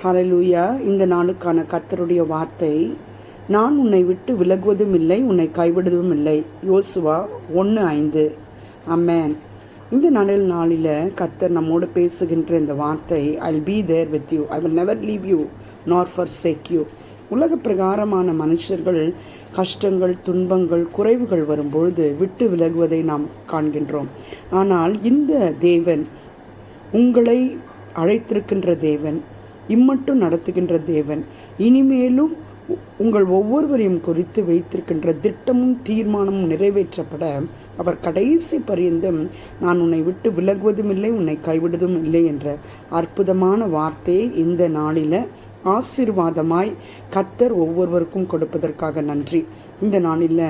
ஹல்லேலூயா. இந்த நாளுக்கான கர்த்தருடைய வார்த்தை, நான் உன்னை விட்டு விலகுவதும் இல்லை, உன்னை கைவிடுவதும் இல்லை. யோசுவா 1:5. ஆமென். இந்த நாளில் கர்த்தர் நம்மோடு பேசுகின்ற இந்த வார்த்தை, I'll be there with you, I will never leave you nor forsake you. உலக பிரகாரமான மனுஷர்கள் கஷ்டங்கள், துன்பங்கள், குறைவுகள் வரும்பொழுது விட்டு விலகுவதை நாம் காண்கின்றோம். ஆனால் இந்த தேவன், உங்களை அழைத்திருக்கின்ற தேவன், இம்மட்டும் நடத்துகின்ற தேவன், இனிமேலும் உங்கள் ஒவ்வொருவரையும் குறித்து வைத்திருக்கின்ற திட்டமும் தீர்மானமும் நிறைவேற்றப்பட அவர் கடைசி பரியந்தம் நான் உன்னை விட்டு விலகுவதும் இல்லை, உன்னை கைவிடுவதும் இல்லை என்ற அற்புதமான வார்த்தையை இந்த நாளில் ஆசீர்வாதமாய் கர்த்தர் ஒவ்வொருவருக்கும் கொடுப்பதற்காக நன்றி. இந்த நாளில்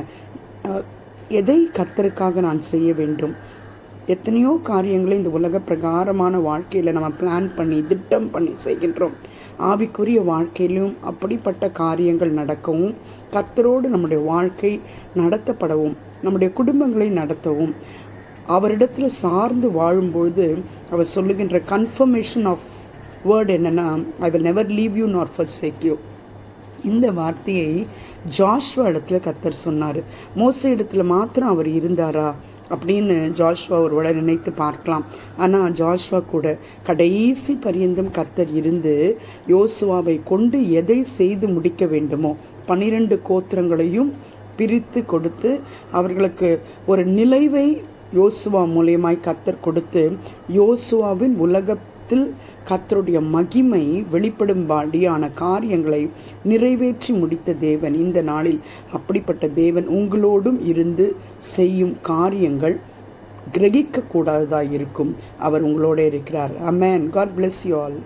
எதை கர்த்தருக்காக நான் செய்ய வேண்டும்? எத்தனையோ காரியங்களை இந்த உலக பிரகாரமான வாழ்க்கையில் நம்ம பிளான் பண்ணி திட்டம் பண்ணி செய்கின்றோம். ஆவிக்குரிய வாழ்க்கையிலும் அப்படிப்பட்ட காரியங்கள் நடக்கவும், கர்த்தரோடு நம்முடைய வாழ்க்கை நடத்தப்படவும், நம்முடைய குடும்பங்களை நடத்தவும், அவரிடத்தில் சார்ந்து வாழும்பொழுது அவர் சொல்லுகின்ற கன்ஃபர்மேஷன் ஆஃப் வேர்ட் என்னன்னா, I will never leave you நார் forsake you. இந்த வார்த்தையை ஜாஷ்வா இடத்துல கர்த்தர் சொன்னார். மோசே இடத்துல மாத்திரம் அவர் இருந்தாரா அப்படின்னு ஜாஷ்வா ஒருவேளை நினைத்து பார்க்கலாம். ஆனால் ஜாஷ்வா கூட கடைசி பரியந்தம் கர்த்தர் இருந்து யோசுவாவை கொண்டு எதை செய்து முடிக்க வேண்டுமோ 12 கோத்திரங்களையும் பிரித்து கொடுத்து அவர்களுக்கு ஒரு நிலைவை யோசுவா மூலியமாய் கர்த்தர் கொடுத்து யோசுவாவின் உலகத்தில் கர்த்தருடைய மகிமை வெளிப்படும்படியான காரியங்களை நிறைவேற்றி முடித்த தேவன் இந்த நாளில் அப்படிப்பட்ட தேவன் உங்களோடும் இருந்து செய்யும் காரியங்கள் கிரகிக்க கூடாததாக இருக்கும். அவர் உங்களோட இருக்கிறார். ஆமென். God bless you all.